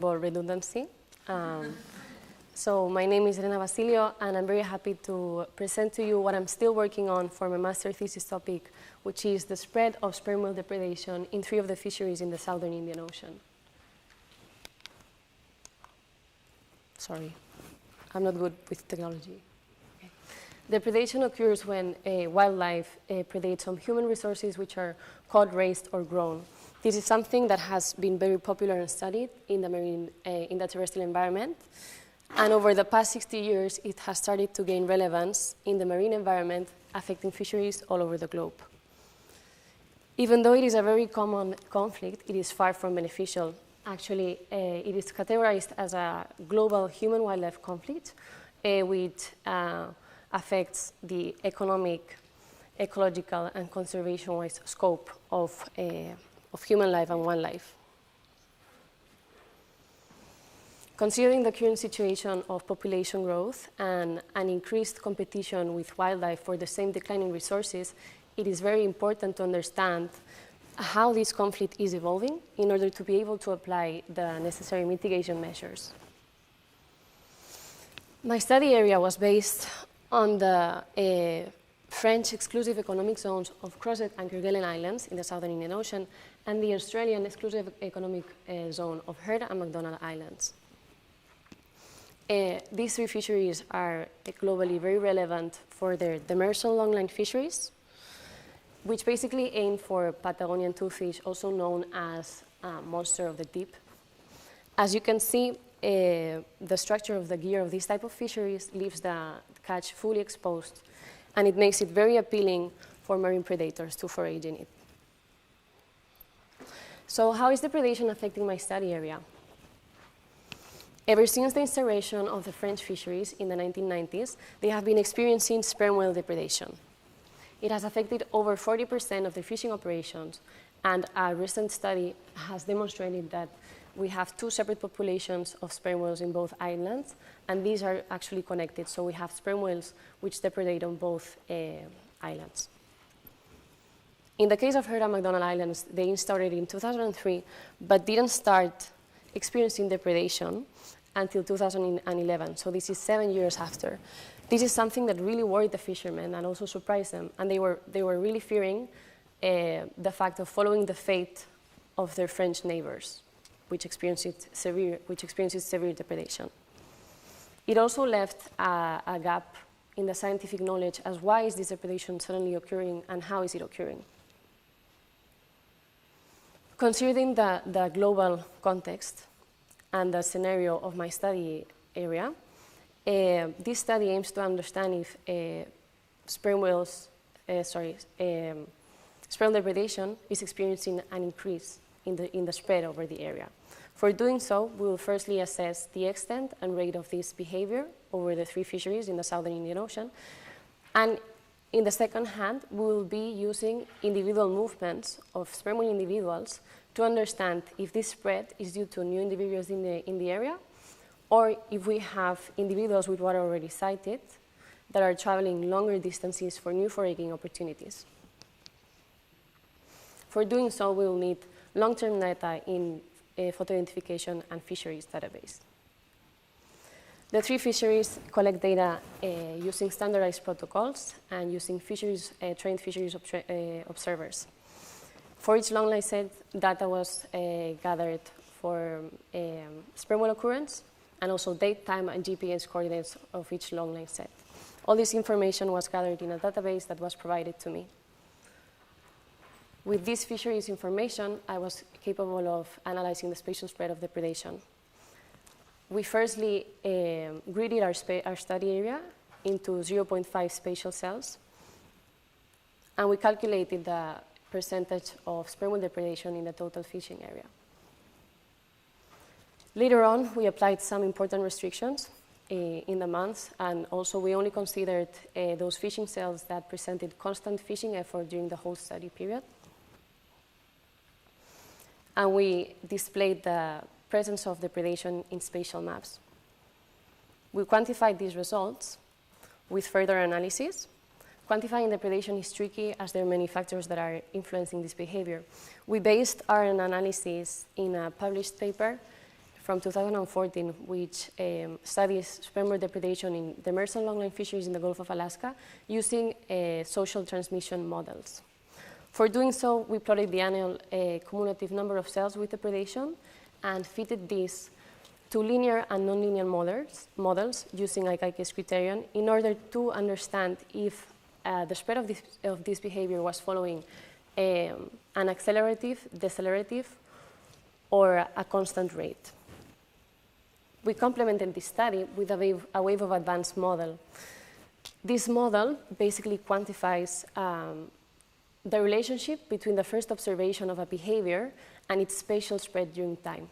redundancy. So my name is Elena Basilio, and I'm very happy to present to you what I'm still working on for my master thesis topic, which is the spread of sperm whale depredation in 3 of the fisheries in the southern Indian Ocean. Sorry, I'm not good with technology. Okay. Depredation occurs when wildlife predates on human resources which are caught, raised, or grown. This is something that has been very popular and studied in the terrestrial environment. And over the past 60 years, it has started to gain relevance in the marine environment, affecting fisheries all over the globe. Even though it is a very common conflict, it is far from beneficial. Actually, it is categorized as a global human-wildlife conflict, which affects the economic, ecological, and conservation-wise scope of human life and wildlife. Considering the current situation of population growth and an increased competition with wildlife for the same declining resources, it is very important to understand how this conflict is evolving in order to be able to apply the necessary mitigation measures. My study area was based on the French exclusive economic zones of Crozet and Kerguelen Islands in the southern Indian Ocean and the Australian exclusive economic zone of Heard and MacDonald Islands. These 3 fisheries are globally very relevant for their demersal longline fisheries, which basically aim for Patagonian toothfish, also known as monster of the deep. As you can see, the structure of the gear of this type of fisheries leaves the catch fully exposed, and it makes it very appealing for marine predators to forage in it. So how is depredation affecting my study area? Ever since the instauration of the French fisheries in the 1990s, they have been experiencing sperm whale depredation. It has affected over 40% of the fishing operations, and a recent study has demonstrated that we have 2 separate populations of sperm whales in both islands, and these are actually connected. So we have sperm whales which depredate on both islands. In the case of Heard and MacDonald Islands, they installed it in 2003, but didn't start experiencing depredation until 2011, so this is 7 years after. This is something that really worried the fishermen and also surprised them, and they were really fearing the fact of following the fate of their French neighbors, which experienced severe depredation. It also left a gap in the scientific knowledge as why is this depredation suddenly occurring and how is it occurring. Considering the global context and the scenario of my study area, this study aims to understand if sperm depredation is experiencing an increase in the spread over the area. For doing so, we will firstly assess the extent and rate of this behavior over the 3 fisheries in the southern Indian Ocean, and in the second hand, we will be using individual movements of sperm whale individuals to understand if this spread is due to new individuals in the area, or if we have individuals with what are already sighted that are traveling longer distances for new foraging opportunities. For doing so, we will need long-term data in a photo identification and fisheries database. The 3 fisheries collect data using standardized protocols and using trained fisheries observers. For each longline set, data was gathered for sperm whale occurrence and also date, time, and GPS coordinates of each longline set. All this information was gathered in a database that was provided to me. With this fisheries information, I was capable of analyzing the spatial spread of depredation. We firstly gridded our study area into 0.5 spatial cells, and we calculated the percentage of sperm whale depredation in the total fishing area. Later on, we applied some important restrictions in the months, and also we only considered those fishing cells that presented constant fishing effort during the whole study period. And we displayed the presence of depredation in spatial maps. We quantified these results with further analysis. Quantifying depredation is tricky as there are many factors that are influencing this behavior. We based our analysis in a published paper from 2014, which studies sperm depredation in demersal longline fisheries in the Gulf of Alaska using social transmission models. For doing so, we plotted the annual cumulative number of cells with depredation and fitted this to linear and nonlinear models using Ike's criterion in order to understand if the spread of this behavior was following an accelerative, decelerative, or a constant rate. We complemented this study with a wave of advanced model. This model basically quantifies the relationship between the first observation of a behavior and its spatial spread during time.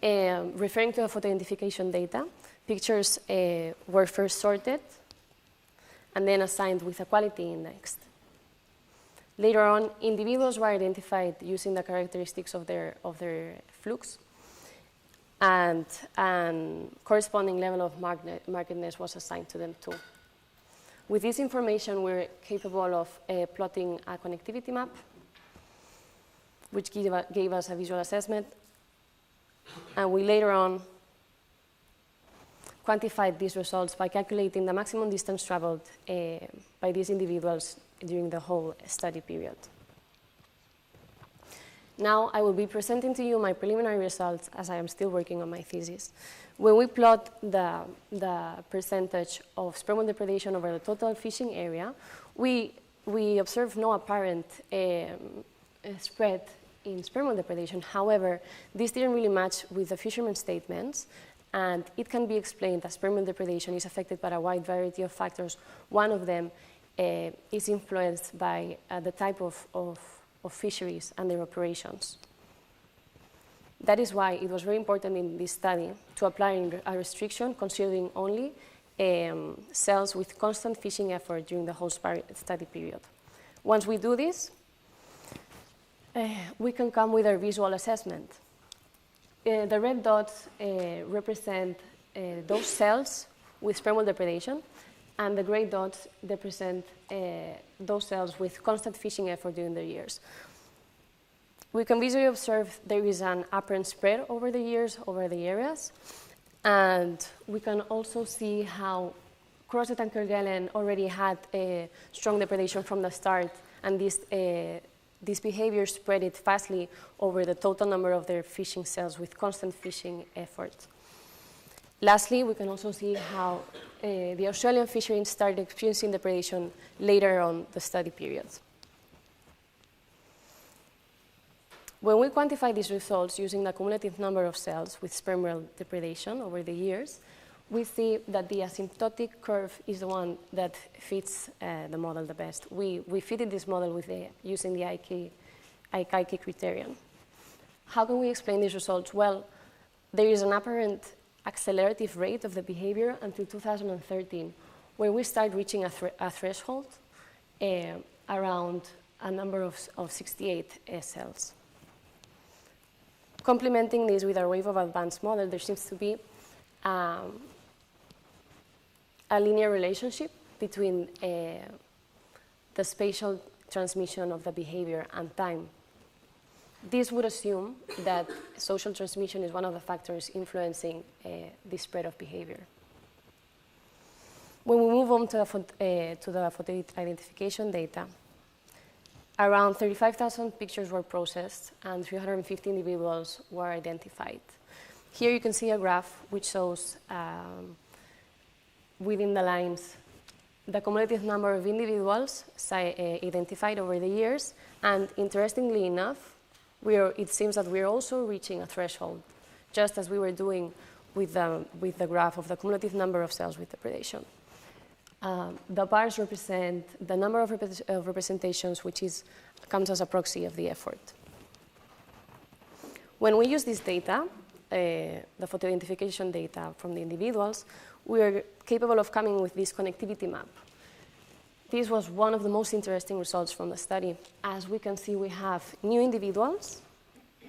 Referring to the photo identification data, pictures were first sorted and then assigned with a quality index. Later on, individuals were identified using the characteristics of their flukes, and corresponding level of markedness was assigned to them too. With this information, we're capable of plotting a connectivity map, which gave us a visual assessment, and we later on quantified these results by calculating the maximum distance traveled by these individuals during the whole study period. Now I will be presenting to you my preliminary results as I am still working on my thesis. When we plot the percentage of sperm depredation over the total fishing area, we observe no apparent spread in sperm depredation. However, this didn't really match with the fishermen's statements, and it can be explained that sperm depredation is affected by a wide variety of factors. One of them is influenced by the type of fisheries and their operations. That is why it was very important in this study to apply a restriction considering only cells with constant fishing effort during the whole study period. Once we do this, we can come with our visual assessment. The red dots represent those cells with sperm depredation, and the gray dots represent those cells with constant fishing effort during the years. We can visually observe there is an apparent spread over the years, over the areas, and we can also see how Crozet and Kerguelen already had a strong depredation from the start, and this behavior spread it fastly over the total number of their fishing cells with constant fishing effort. Lastly, we can also see how the Australian fisheries started experiencing depredation later on the study period. When we quantify these results using the cumulative number of cells with sperm whale depredation over the years, we see that the asymptotic curve is the one that fits the model the best. We fitted this model with using the Ike criterion. How can we explain these results? Well, there is an apparent accelerative rate of the behavior until 2013, where we start reaching a threshold around a number of 68 cells. Complementing this with our wave of advanced model, there seems to be a linear relationship between the spatial transmission of the behavior and time. This would assume that social transmission is one of the factors influencing the spread of behavior. When we move on to the photo identification data, around 35,000 pictures were processed and 350 individuals were identified. Here you can see a graph which shows within the lines the cumulative number of individuals identified over the years, and interestingly enough, it seems that we're also reaching a threshold, just as we were doing with the graph of the cumulative number of cells with depredation. The bars represent the number of representations, which comes as a proxy of the effort. When we use this data, the photo identification data from the individuals, we are capable of coming with this connectivity map. This was one of the most interesting results from the study. As we can see, we have new individuals,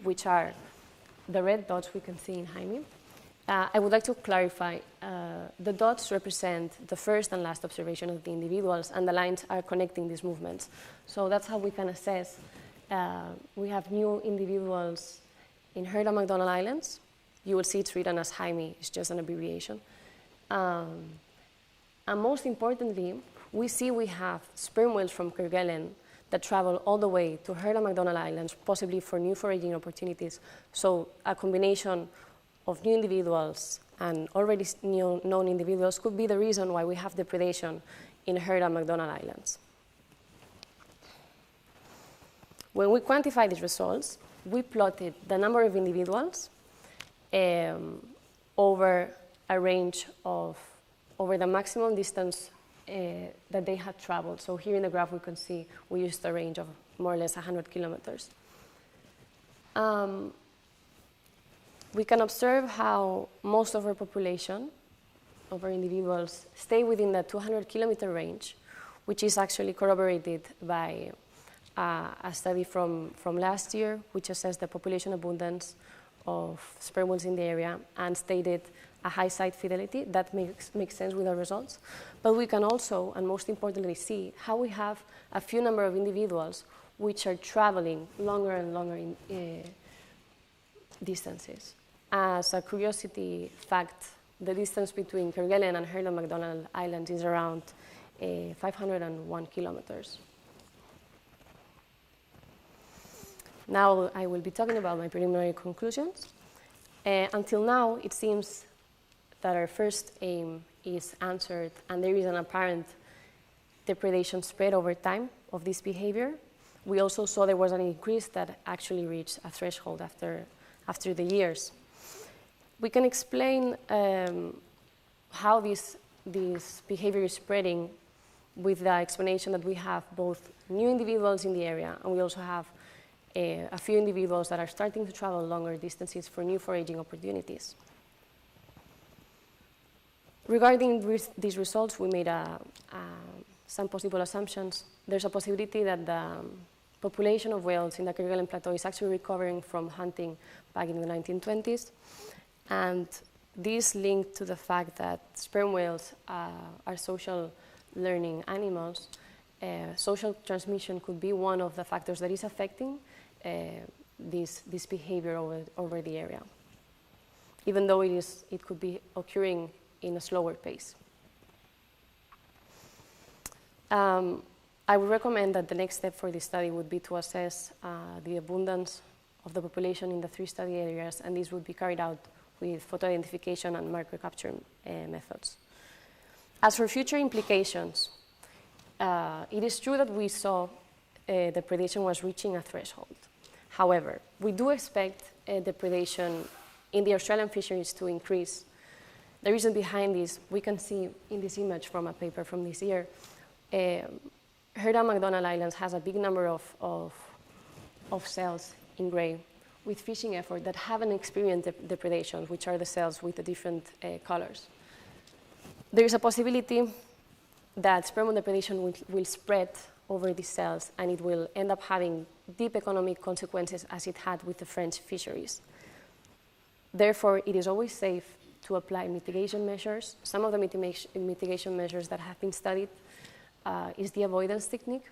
which are the red dots we can see in Jaime. I would like to clarify, the dots represent the first and last observation of the individuals, and the lines are connecting these movements. So that's how we can assess we have new individuals in Heard and MacDonald Islands. You will see it's written as Jaime, it's just an abbreviation. And most importantly, we have sperm whales from Kerguelen that travel all the way to Heard and MacDonald Islands, possibly for new foraging opportunities. So a combination of new individuals and already known individuals could be the reason why we have depredation in Heard and MacDonald Islands. When we quantify these results, we plotted the number of individuals over a range of, over the maximum distance that they had traveled. So here in the graph we can see we used a range of more or less 100 kilometers. We can observe how most of our population, of our individuals, stay within the 200-kilometer range, which is actually corroborated by a study from last year, which assessed the population abundance of sperm whales in the area and stated a high site fidelity. That makes sense with our results. But we can also, and most importantly, see how we have a few number of individuals which are traveling longer and longer distances. As a curiosity fact, the distance between Kerguelen and Heard and MacDonald Islands is around 501 kilometers. Now I will be talking about my preliminary conclusions. Until now, it seems that our first aim is answered and there is an apparent depredation spread over time of this behavior. We also saw there was an increase that actually reached a threshold after the years. We can explain how this behavior is spreading with the explanation that we have both new individuals in the area and we also have a few individuals that are starting to travel longer distances for new foraging opportunities. Regarding these results, we made some possible assumptions. There's a possibility that the population of whales in the Kerguelen Plateau is actually recovering from hunting back in the 1920s. And this linked to the fact that sperm whales are social learning animals. Social transmission could be one of the factors that is affecting this behavior over the area, even though it could be occurring in a slower pace. I would recommend that the next step for this study would be to assess the abundance of the population in the 3 study areas, and this would be carried out with photo identification and marker capture methods. As for future implications, it is true that we saw depredation was reaching a threshold. However, we do expect depredation in the Australian fisheries to increase. The reason behind this, we can see in this image from a paper from this year, Heard and MacDonald Islands has a big number of cells in gray with fishing effort that haven't experienced depredation, which are the cells with the different colors. There is a possibility that sperm depredation will spread over these cells and it will end up having deep economic consequences as it had with the French fisheries. Therefore, it is always safe to apply mitigation measures. Some of the mitigation measures that have been studied is the avoidance technique,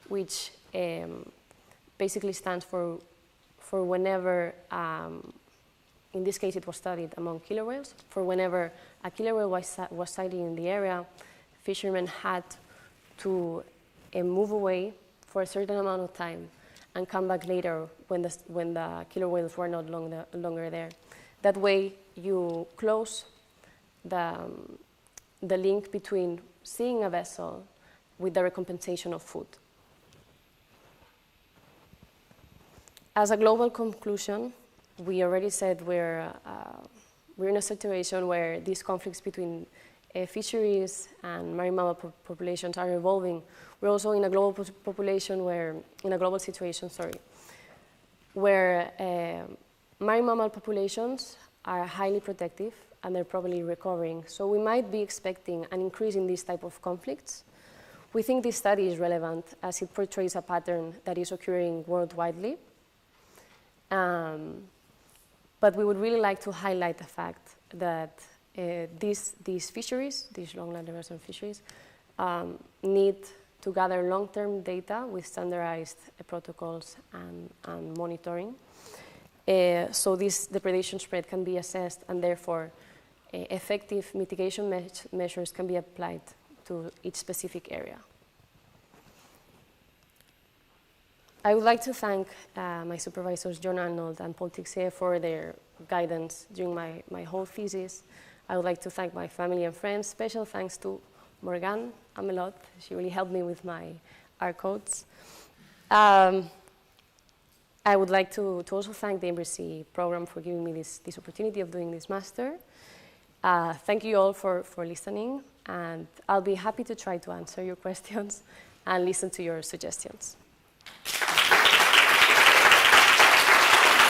which basically stands for whenever, in this case it was studied among killer whales, for whenever a killer whale was sighted in the area, fishermen had to move away for a certain amount of time and come back later when the killer whales were no longer there. That way you close the link between seeing a vessel with the recompensation of food. As a global conclusion, we already said we're in a situation where these conflicts between fisheries and marine mammal populations are evolving. We're also in a global situation, where marine mammal populations are highly protective and they're probably recovering. So we might be expecting an increase in these type of conflicts. We think this study is relevant as it portrays a pattern that is occurring worldwide. But we would really like to highlight the fact that these fisheries, these longline demersal fisheries, need to gather long-term data with standardized protocols and monitoring. So this depredation spread can be assessed, and therefore effective mitigation measures can be applied to each specific area. I would like to thank my supervisors, John Arnold and Paul Tixier, for their guidance during my whole thesis. I would like to thank my family and friends. Special thanks to Morgan Amelot. She really helped me with my R codes. I would like to also thank the Embassy program for giving me this opportunity of doing this master. Thank you all for listening, and I'll be happy to try to answer your questions and listen to your suggestions.